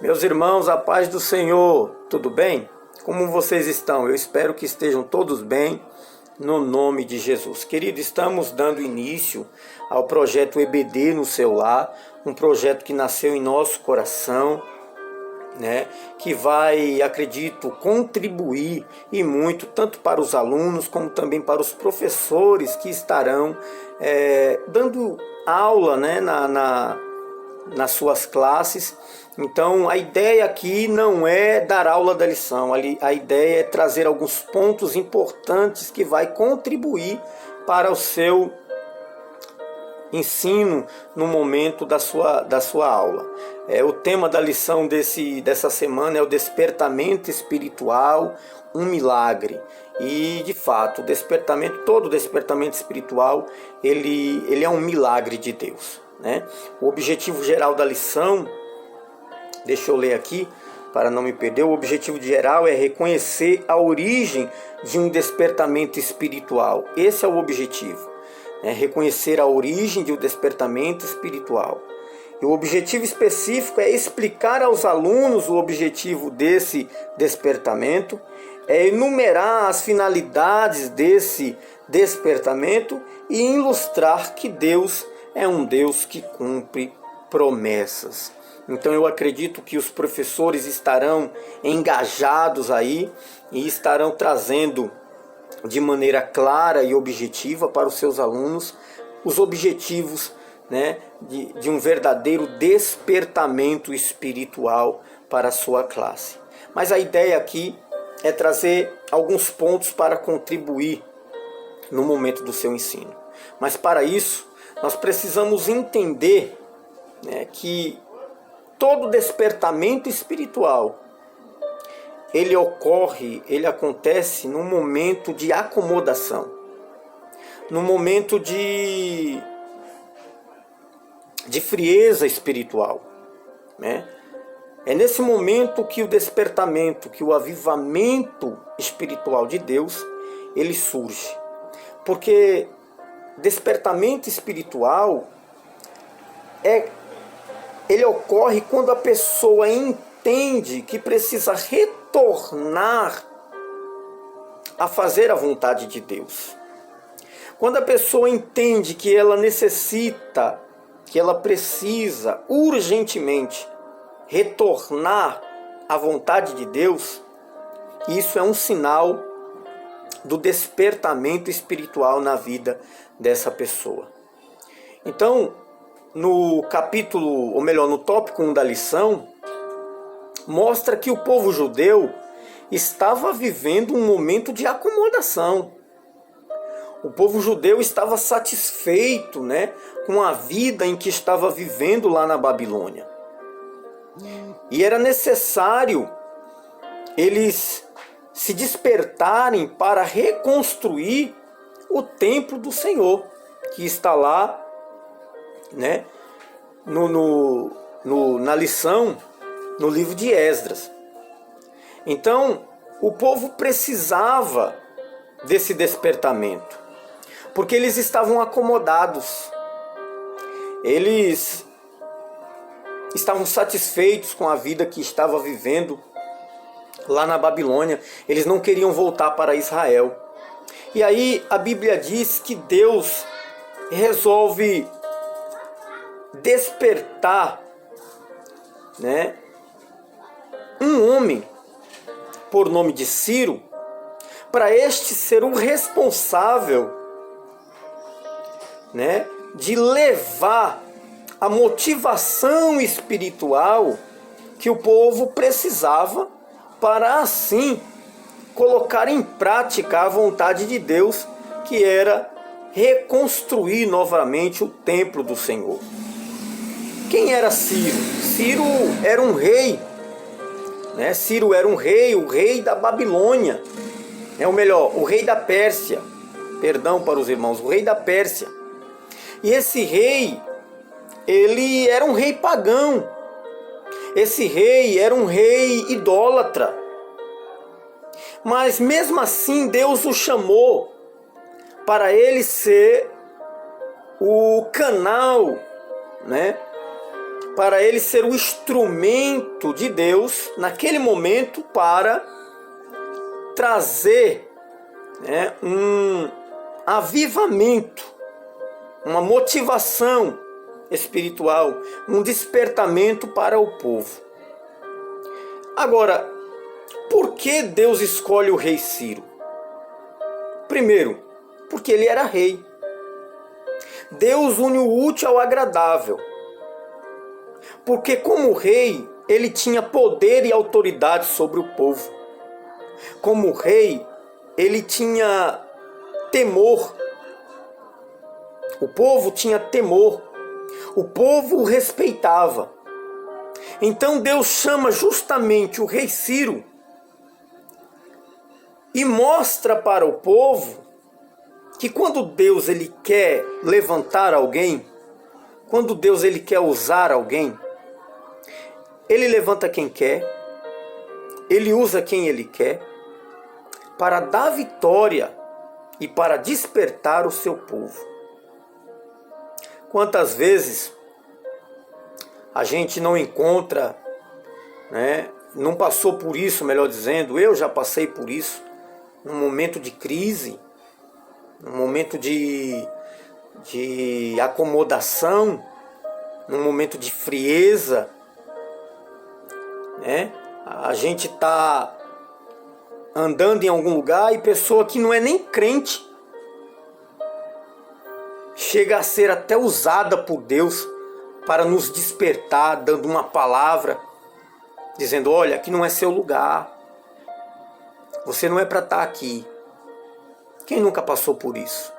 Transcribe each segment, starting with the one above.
Meus irmãos, a paz do Senhor, tudo bem? Como vocês estão? Eu espero que estejam todos bem, no nome de Jesus. Querido, estamos dando início ao projeto EBD no seu lar, um projeto que nasceu em nosso coração, né? Que vai, acredito, contribuir e muito, tanto para os alunos como também para os professores que estarão dando aula, né? Nas suas classes. Então a ideia aqui não é dar aula da lição, a ideia é trazer alguns pontos importantes que vai contribuir para o seu ensino no momento da sua aula. O tema da lição dessa semana é o despertamento espiritual, um milagre. E de fato, todo despertamento espiritual, ele é um milagre de Deus, né? O objetivo geral da lição, deixa eu ler aqui para não me perder. O objetivo geral é reconhecer a origem de um despertamento espiritual. Esse é o objetivo, né? Reconhecer a origem de um despertamento espiritual. E o objetivo específico é explicar aos alunos o objetivo desse despertamento, é enumerar as finalidades desse despertamento e ilustrar que Deus é um Deus que cumpre promessas. Então eu acredito que os professores estarão engajados aí e estarão trazendo de maneira clara e objetiva para os seus alunos os objetivos, né, de um verdadeiro despertamento espiritual para a sua classe. Mas a ideia aqui é trazer alguns pontos para contribuir no momento do seu ensino. Mas para isso, nós precisamos entender, né, que todo despertamento espiritual, ele acontece num momento de acomodação, num momento de frieza espiritual, né? É nesse momento que o despertamento, que o avivamento espiritual de Deus, ele surge. Porque despertamento espiritual ele ocorre quando a pessoa entende que precisa retornar a fazer a vontade de Deus. Quando a pessoa entende que ela necessita, que ela precisa urgentemente retornar à vontade de Deus, isso é um sinal do despertamento espiritual na vida dessa pessoa. Então, no capítulo, ou melhor, no tópico 1 da lição, mostra que o povo judeu estava vivendo um momento de acomodação. O povo judeu estava satisfeito, né, com a vida em que estava vivendo lá na Babilônia. E era necessário eles se despertarem para reconstruir o templo do Senhor, que está lá, né, na lição, no livro de Esdras. Então, o povo precisava desse despertamento, porque eles estavam acomodados. Eles estavam satisfeitos com a vida que estava vivendo lá na Babilônia. Eles não queriam voltar para Israel. E aí a Bíblia diz que Deus resolve despertar, né, um homem por nome de Ciro, para este ser o responsável, né, de levar a motivação espiritual que o povo precisava para assim colocar em prática a vontade de Deus, que era reconstruir novamente o templo do Senhor. Quem era Ciro? Ciro era um rei, né? Ciro era um rei, o rei da Babilônia, ou melhor, o rei da Pérsia. Perdão para os irmãos, o rei da Pérsia. E esse rei, ele era um rei pagão. Esse rei era um rei idólatra. Mas mesmo assim Deus o chamou para ele ser o canal, né? Para ele ser o instrumento de Deus naquele momento para trazer, né, um avivamento, uma motivação espiritual, um despertamento para o povo. Agora, por que Deus escolhe o rei Ciro? Primeiro, porque ele era rei. Deus une o útil ao agradável. Porque como rei, ele tinha poder e autoridade sobre o povo. Como rei, ele tinha temor. O povo tinha temor. O povo o respeitava. Então Deus chama justamente o rei Ciro e mostra para o povo que quando Deus ele quer levantar alguém, quando Deus ele quer usar alguém, ele levanta quem quer, ele usa quem ele quer, para dar vitória e para despertar o seu povo. Quantas vezes a gente não encontra, né, não passou por isso, melhor dizendo, eu já passei por isso, num momento de crise, num momento de acomodação, num momento de frieza, né? A gente está andando em algum lugar e pessoa que não é nem crente chega a ser até usada por Deus para nos despertar, dando uma palavra, dizendo, olha, aqui não é seu lugar, você não é para estar aqui. Quem nunca passou por isso?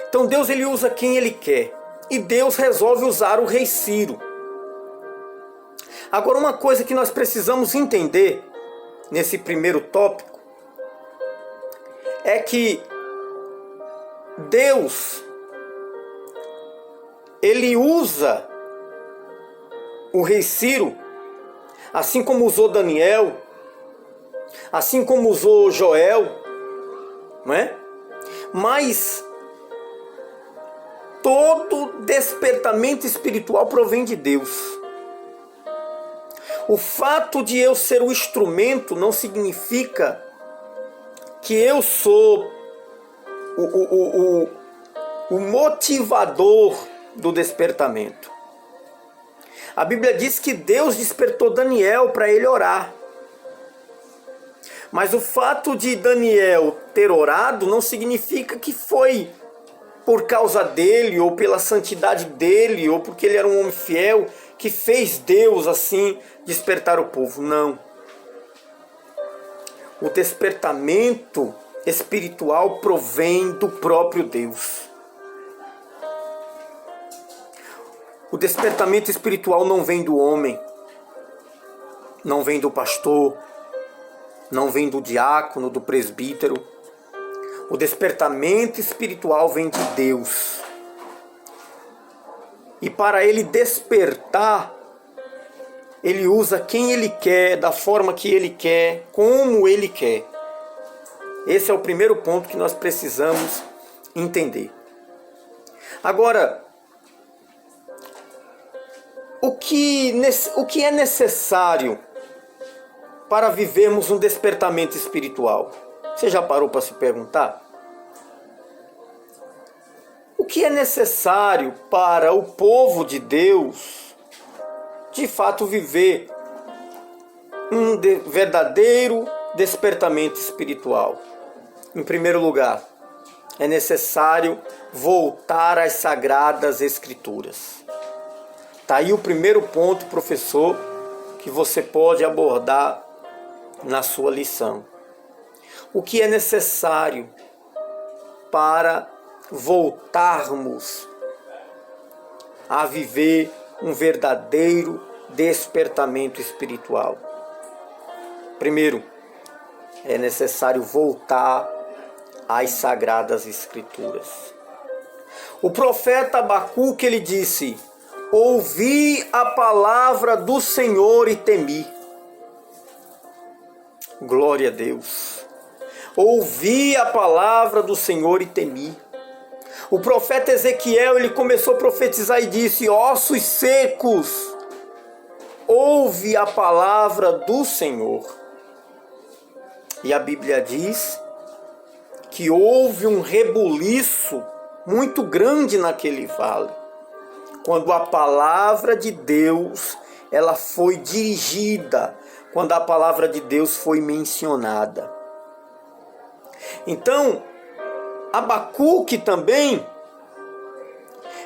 Então Deus ele usa quem ele quer, e Deus resolve usar o rei Ciro. Agora, uma coisa que nós precisamos entender nesse primeiro tópico é que Deus ele usa o rei Ciro, assim como usou Daniel, assim como usou Joel, não é? Mas todo despertamento espiritual provém de Deus. O fato de eu ser o instrumento não significa que eu sou o motivador do despertamento. A Bíblia diz que Deus despertou Daniel para ele orar. Mas o fato de Daniel ter orado não significa que foi por causa dele, ou pela santidade dele, ou porque ele era um homem fiel, que fez Deus assim despertar o povo. Não. O despertamento espiritual provém do próprio Deus. O despertamento espiritual não vem do homem, não vem do pastor, não vem do diácono, do presbítero. O despertamento espiritual vem de Deus. E para ele despertar, ele usa quem ele quer, da forma que ele quer, como ele quer. Esse é o primeiro ponto que nós precisamos entender. Agora, o que é necessário para vivermos um despertamento espiritual? Você já parou para se perguntar? O que é necessário para o povo de Deus, de fato, viver um verdadeiro despertamento espiritual? Em primeiro lugar, é necessário voltar às Sagradas Escrituras. Está aí o primeiro ponto, professor, que você pode abordar na sua lição. O que é necessário para voltarmos a viver um verdadeiro despertamento espiritual? Primeiro, é necessário voltar às Sagradas Escrituras. O profeta Abacuque, ele disse: ouvi a palavra do Senhor e temi. Glória a Deus. Ouvi a palavra do Senhor e temi. O profeta Ezequiel, ele começou a profetizar e disse: ossos secos, ouve a palavra do Senhor. E a Bíblia diz que houve um rebuliço muito grande naquele vale, quando a palavra de Deus ela foi dirigida, quando a palavra de Deus foi mencionada. Então, Abacuque também,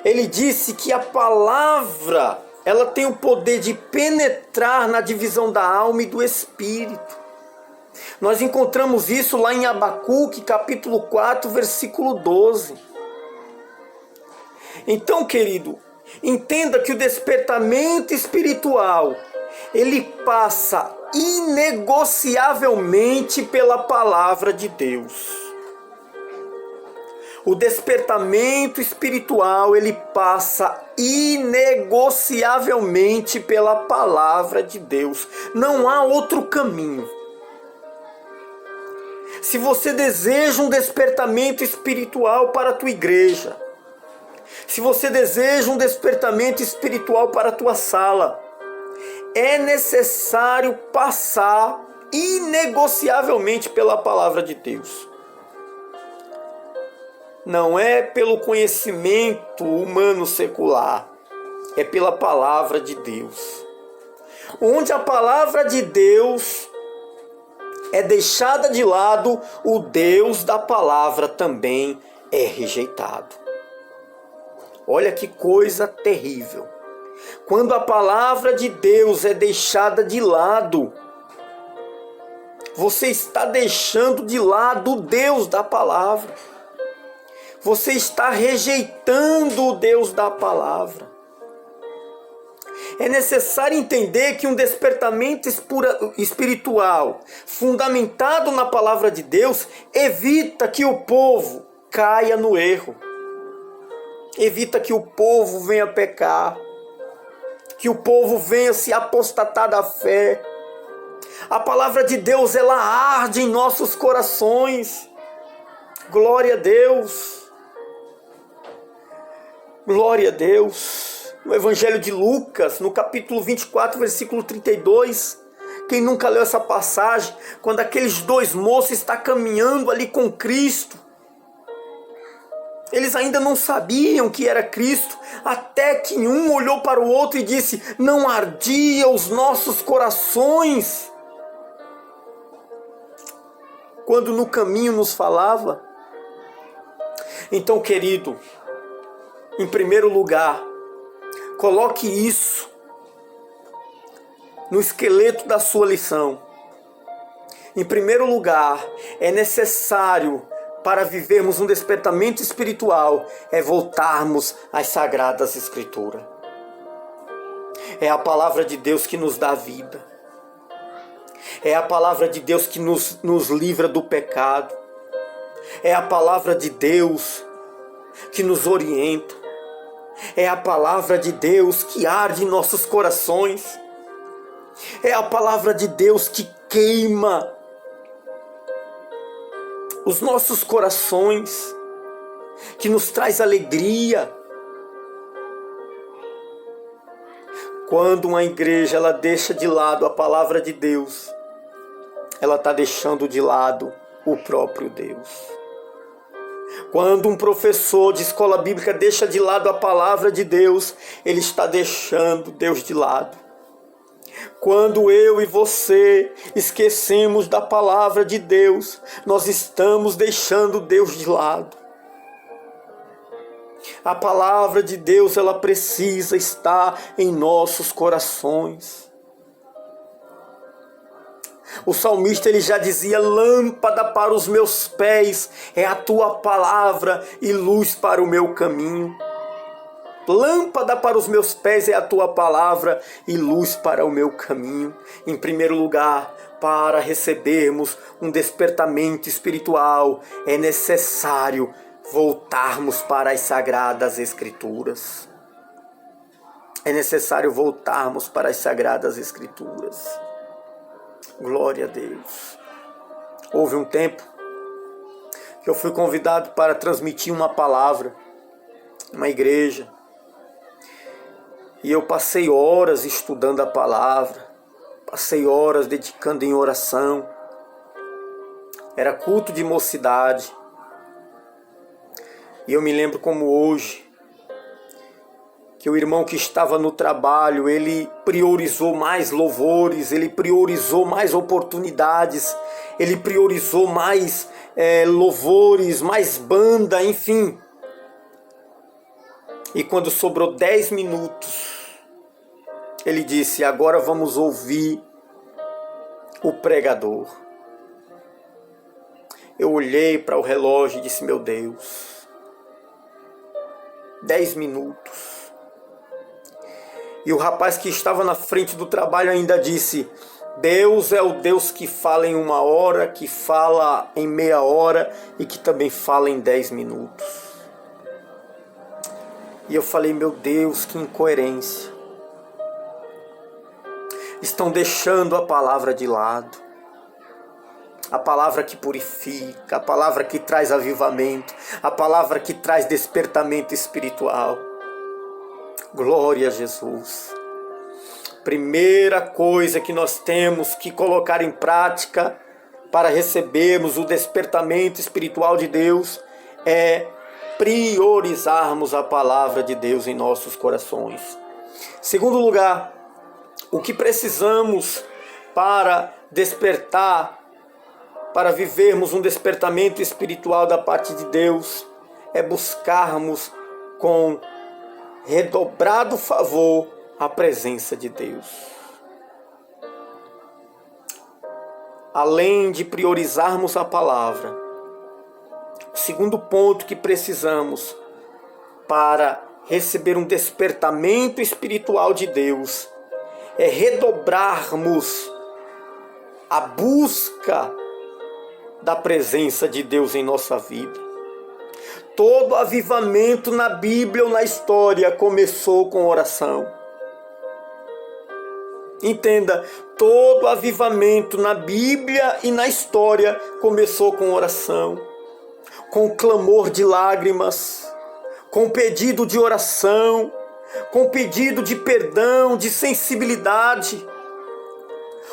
ele disse que a palavra, ela tem o poder de penetrar na divisão da alma e do espírito. Nós encontramos isso lá em Abacuque, capítulo 4, versículo 12. Então, querido, entenda que o despertamento espiritual, ele passa inegociavelmente pela palavra de Deus. O despertamento espiritual, ele passa inegociavelmente pela palavra de Deus. Não há outro caminho. Se você deseja um despertamento espiritual para a tua igreja, se você deseja um despertamento espiritual para a tua sala, é necessário passar inegociavelmente pela palavra de Deus. Não é pelo conhecimento humano secular, é pela palavra de Deus. Onde a palavra de Deus é deixada de lado, o Deus da palavra também é rejeitado. Olha que coisa terrível. Quando a palavra de Deus é deixada de lado, você está deixando de lado o Deus da palavra. Você está rejeitando o Deus da palavra. É necessário entender que um despertamento espiritual fundamentado na palavra de Deus evita que o povo caia no erro. Evita que o povo venha pecar. Que o povo venha se apostatar da fé. A palavra de Deus, ela arde em nossos corações. Glória a Deus. Glória a Deus. No Evangelho de Lucas, no capítulo 24, versículo 32, quem nunca leu essa passagem, quando aqueles dois moços estão caminhando ali com Cristo, eles ainda não sabiam que era Cristo, até que um olhou para o outro e disse: não ardia os nossos corações quando no caminho nos falava? Então, querido, em primeiro lugar, coloque isso no esqueleto da sua lição. Em primeiro lugar, é necessário, para vivermos um despertamento espiritual, é voltarmos às Sagradas Escrituras. É a palavra de Deus que nos dá vida. É a palavra de Deus que nos livra do pecado. É a palavra de Deus que nos orienta. É a palavra de Deus que arde em nossos corações. É a palavra de Deus que queima os nossos corações, que nos traz alegria. Quando uma igreja ela deixa de lado a palavra de Deus, ela está deixando de lado o próprio Deus. Quando um professor de escola bíblica deixa de lado a palavra de Deus, ele está deixando Deus de lado. Quando eu e você esquecemos da palavra de Deus, nós estamos deixando Deus de lado. A palavra de Deus, ela precisa estar em nossos corações. O salmista, ele já dizia: lâmpada para os meus pés é a tua palavra e luz para o meu caminho. Lâmpada para os meus pés é a tua palavra e luz para o meu caminho. Em primeiro lugar, para recebermos um despertamento espiritual, é necessário voltarmos para as Sagradas Escrituras. É necessário voltarmos para as Sagradas Escrituras. Glória a Deus. Houve um tempo que eu fui convidado para transmitir uma palavra, uma igreja. E eu passei horas estudando a palavra, passei horas dedicando em oração. Era culto de mocidade. E eu me lembro como hoje, que o irmão que estava no trabalho, ele priorizou mais louvores, ele priorizou mais oportunidades, ele priorizou mais louvores, mais banda, enfim. E quando sobrou 10 minutos, ele disse: agora vamos ouvir o pregador. Eu olhei para o relógio e disse: meu Deus, 10 minutos. E o rapaz que estava na frente do trabalho ainda disse: Deus é o Deus que fala em 1 hora, que fala em meia hora e que também fala em 10 minutos. E eu falei: meu Deus, que incoerência. Estão deixando a palavra de lado. A palavra que purifica, a palavra que traz avivamento, a palavra que traz despertamento espiritual. Glória a Jesus. Primeira coisa que nós temos que colocar em prática para recebermos o despertamento espiritual de Deus é priorizarmos a palavra de Deus em nossos corações. Segundo lugar, o que precisamos para despertar, para vivermos um despertamento espiritual da parte de Deus, é buscarmos com redobrado favor a presença de Deus. Além de priorizarmos a palavra, o segundo ponto que precisamos para receber um despertamento espiritual de Deus é redobrarmos a busca da presença de Deus em nossa vida. Todo avivamento na Bíblia ou na história começou com oração. Entenda, todo avivamento na Bíblia e na história começou com oração, com clamor de lágrimas, com pedido de oração, com pedido de perdão, de sensibilidade.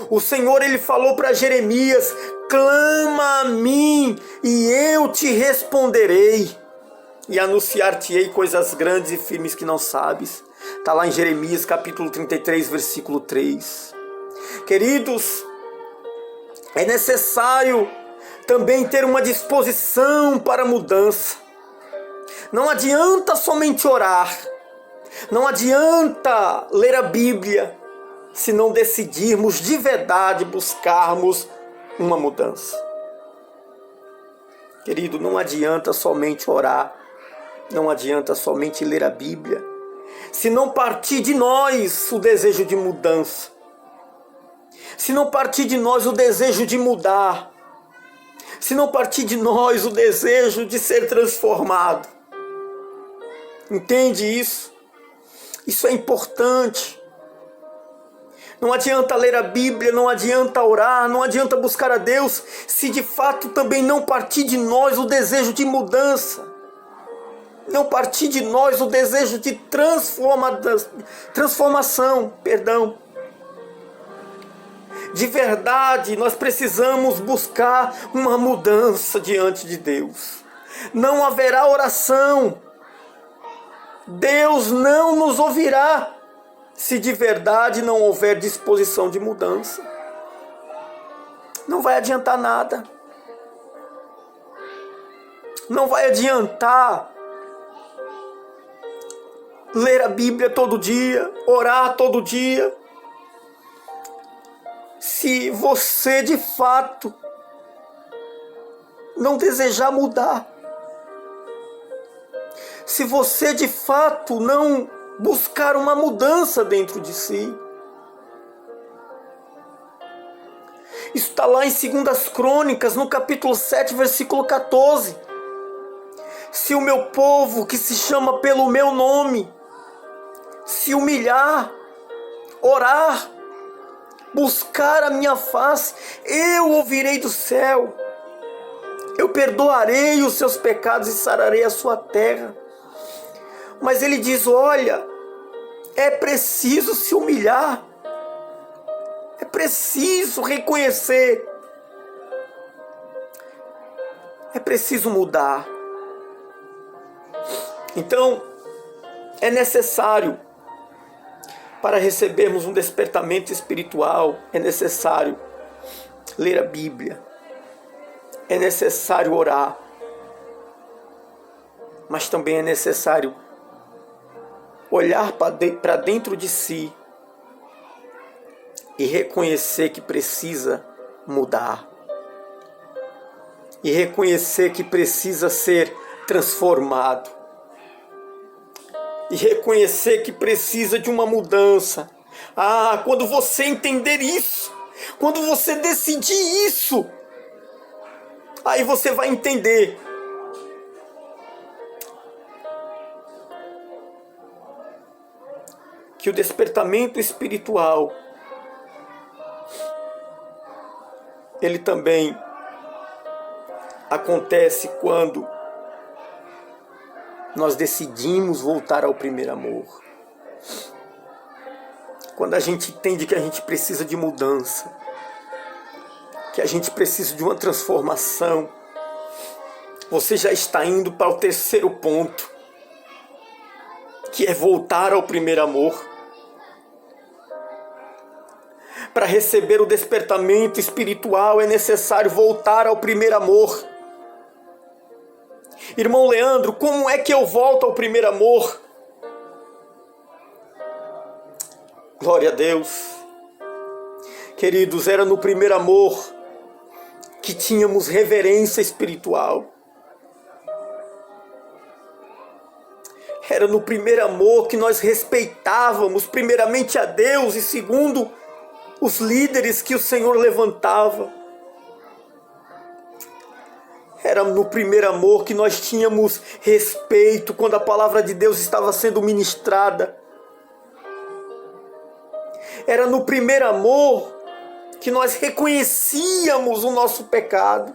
O Senhor, ele falou para Jeremias: clama a mim e eu te responderei e anunciar-te-ei coisas grandes e firmes que não sabes. Está lá em Jeremias capítulo 33, versículo 3. Queridos, é necessário também ter uma disposição para a mudança. Não adianta somente orar, não adianta ler a Bíblia, se não decidirmos de verdade buscarmos uma mudança. Querido, não adianta somente orar, não adianta somente ler a Bíblia, se não partir de nós o desejo de mudança, se não partir de nós o desejo de mudar, se não partir de nós o desejo de ser transformado. Entende isso? Isso é importante. Não adianta ler a Bíblia, não adianta orar, não adianta buscar a Deus, se de fato também não partir de nós o desejo de mudança. Não partir de nós o desejo de transformação. De verdade, nós precisamos buscar uma mudança diante de Deus. Não haverá oração. Deus não nos ouvirá se de verdade não houver disposição de mudança. Não vai adiantar nada. Não vai adiantar ler a Bíblia todo dia, orar todo dia, se você de fato não desejar mudar. Se você de fato não buscar uma mudança dentro de si. Isso está lá em 2 Crônicas, no capítulo 7, versículo 14. Se o meu povo, que se chama pelo meu nome, se humilhar, orar, buscar a minha face, eu ouvirei do céu, Eu perdoarei os seus pecados e sararei a sua terra. Mas ele diz, olha, é preciso se humilhar. É preciso reconhecer. É preciso mudar. Então, é necessário, para recebermos um despertamento espiritual, é necessário ler a Bíblia. É necessário orar. Mas também é necessário olhar para dentro de si e reconhecer que precisa mudar. E reconhecer que precisa ser transformado. E reconhecer que precisa de uma mudança. Ah, quando você entender isso, quando você decidir isso, aí você vai entender que o despertamento espiritual, ele também acontece quando nós decidimos voltar ao primeiro amor. Quando a gente entende que a gente precisa de mudança, que a gente precisa de uma transformação, você já está indo para o terceiro ponto, que é voltar ao primeiro amor. Para receber o despertamento espiritual é necessário voltar ao primeiro amor. Irmão Leandro, como é que eu volto ao primeiro amor? Glória a Deus. Queridos, era no primeiro amor que tínhamos reverência espiritual. Era no primeiro amor que nós respeitávamos primeiramente a Deus e segundo os líderes que o Senhor levantava. Era no primeiro amor que nós tínhamos respeito quando a palavra de Deus estava sendo ministrada. Era no primeiro amor que nós reconhecíamos o nosso pecado.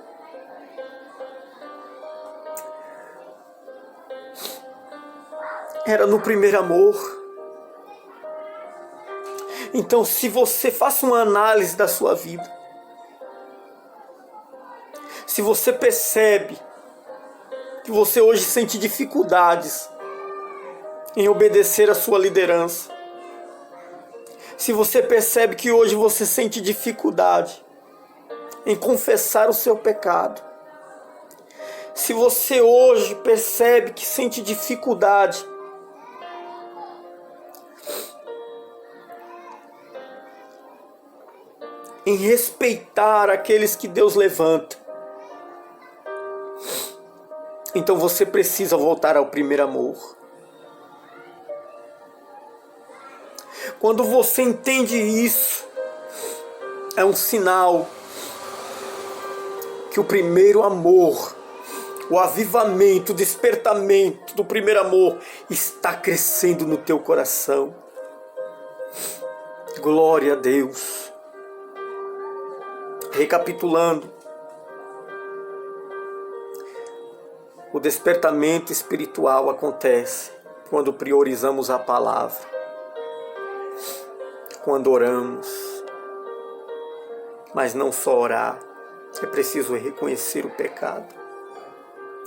Era no primeiro amor. Então, se você faça uma análise da sua vida, se você percebe que você hoje sente dificuldades em obedecer a sua liderança, se você percebe que hoje você sente dificuldade em confessar o seu pecado, se você hoje percebe que sente dificuldade em respeitar aqueles que Deus levanta, então você precisa voltar ao primeiro amor. Quando você entende isso, é um sinal que o primeiro amor, o avivamento, o despertamento do primeiro amor está crescendo no teu coração. Glória a Deus. Recapitulando, o despertamento espiritual acontece quando priorizamos a palavra, quando oramos. Mas não só orar, é preciso reconhecer o pecado,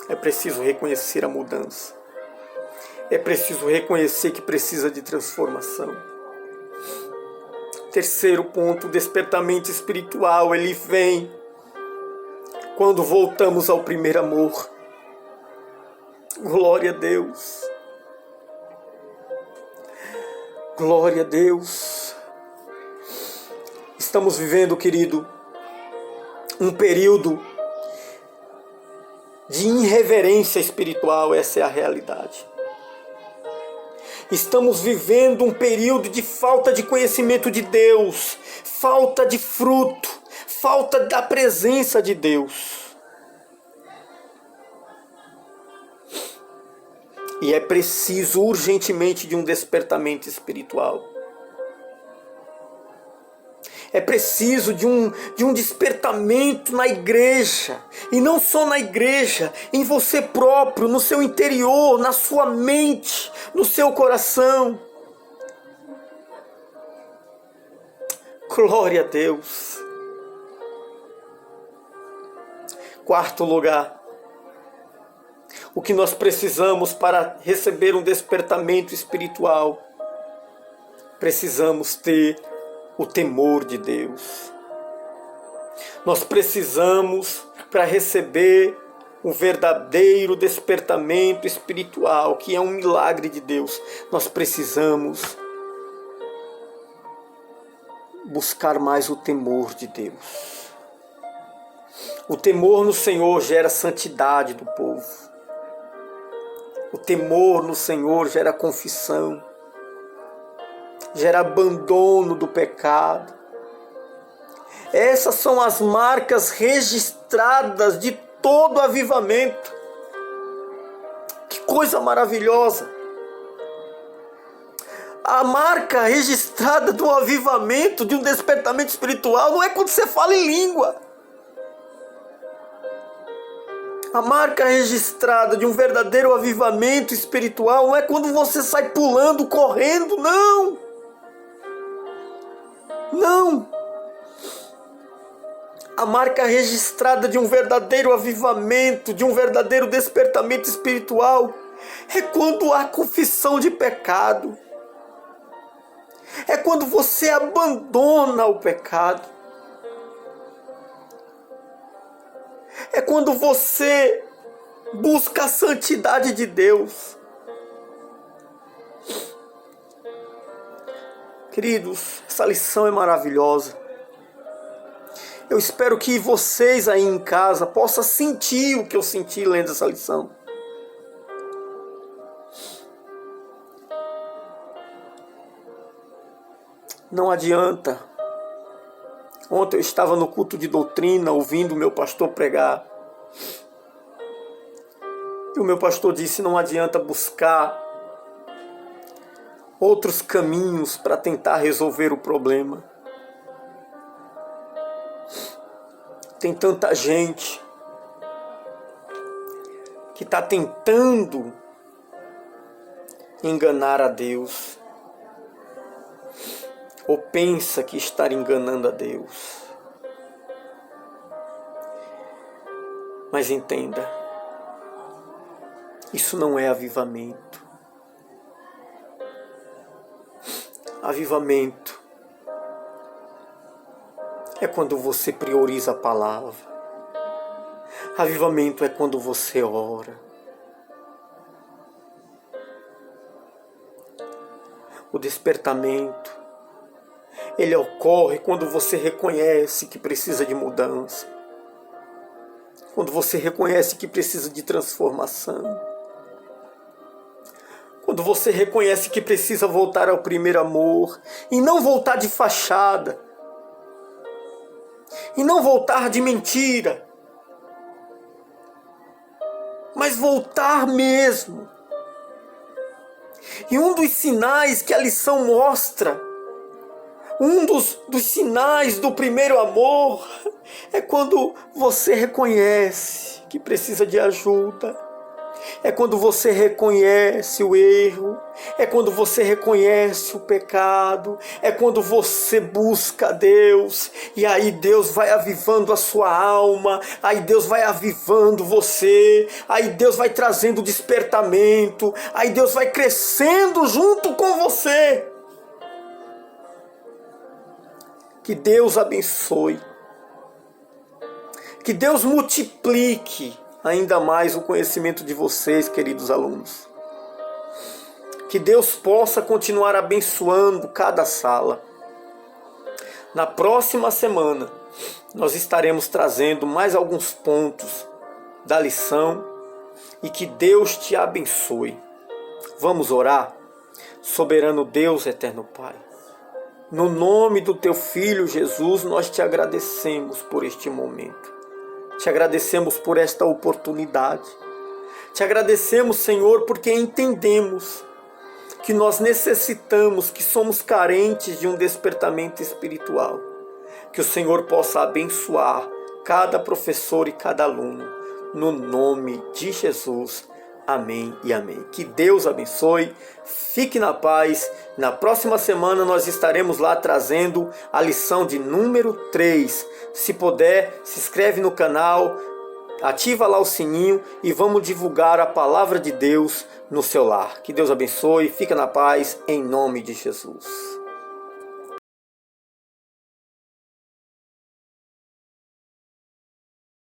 é preciso reconhecer a mudança, é preciso reconhecer que precisa de transformação. Terceiro ponto, o despertamento espiritual, ele vem quando voltamos ao primeiro amor. Glória a Deus. Glória a Deus. Estamos vivendo, querido, um período de irreverência espiritual, essa é a realidade. Estamos vivendo um período de falta de conhecimento de Deus, falta de fruto, falta da presença de Deus. E é preciso urgentemente de um despertamento espiritual. É preciso de um despertamento na igreja. E não só na igreja, em você próprio, no seu interior, na sua mente, no seu coração. Glória a Deus. Quarto lugar. O que nós precisamos para receber um despertamento espiritual? Precisamos ter o temor de Deus. Nós precisamos, para receber um verdadeiro despertamento espiritual, que é um milagre de Deus, nós precisamos buscar mais o temor de Deus. O temor no Senhor gera santidade do povo. O temor no Senhor gera confissão, gera abandono do pecado. Essas são as marcas registradas de todo avivamento. Que coisa maravilhosa! A marca registrada do avivamento, de um despertamento espiritual, não é quando você fala em língua. A marca registrada de um verdadeiro avivamento espiritual não é quando você sai pulando, correndo, não. Não. A marca registrada de um verdadeiro avivamento, de um verdadeiro despertamento espiritual, é quando há confissão de pecado. É quando você abandona o pecado. É quando você busca a santidade de Deus. Queridos, essa lição é maravilhosa. Eu espero que vocês aí em casa possam sentir o que eu senti lendo essa lição. Não adianta. Ontem eu estava no culto de doutrina, ouvindo o meu pastor pregar. E o meu pastor disse, não adianta buscar outros caminhos para tentar resolver o problema. Tem tanta gente que está tentando enganar a Deus. Ou pensa que está enganando a Deus. Mas entenda, isso não é avivamento. Avivamento é quando você prioriza a palavra. Avivamento é quando você ora. O despertamento, ele ocorre quando você reconhece que precisa de mudança. Quando você reconhece que precisa de transformação. Quando você reconhece que precisa voltar ao primeiro amor. E não voltar de fachada. E não voltar de mentira. Mas voltar mesmo. E um dos sinais que a lição mostra, um dos sinais do primeiro amor, é quando você reconhece que precisa de ajuda. É quando você reconhece o erro. É quando você reconhece o pecado. É quando você busca Deus. E aí Deus vai avivando a sua alma. Aí Deus vai avivando você. Aí Deus vai trazendo despertamento. Aí Deus vai crescendo junto com você. Que Deus abençoe. Que Deus multiplique ainda mais o conhecimento de vocês, queridos alunos. Que Deus possa continuar abençoando cada sala. Na próxima semana, nós estaremos trazendo mais alguns pontos da lição e que Deus te abençoe. Vamos orar? Soberano Deus, eterno Pai. No nome do Teu Filho Jesus, nós te agradecemos por este momento. Te agradecemos por esta oportunidade. Te agradecemos, Senhor, porque entendemos que nós necessitamos, que somos carentes de um despertamento espiritual. Que o Senhor possa abençoar cada professor e cada aluno, no nome de Jesus. Amém e amém. Que Deus abençoe, fique na paz. Na próxima semana nós estaremos lá trazendo a lição de número 3. Se puder, se inscreve no canal, ativa lá o sininho e vamos divulgar a palavra de Deus no seu lar. Que Deus abençoe, fica na paz, em nome de Jesus.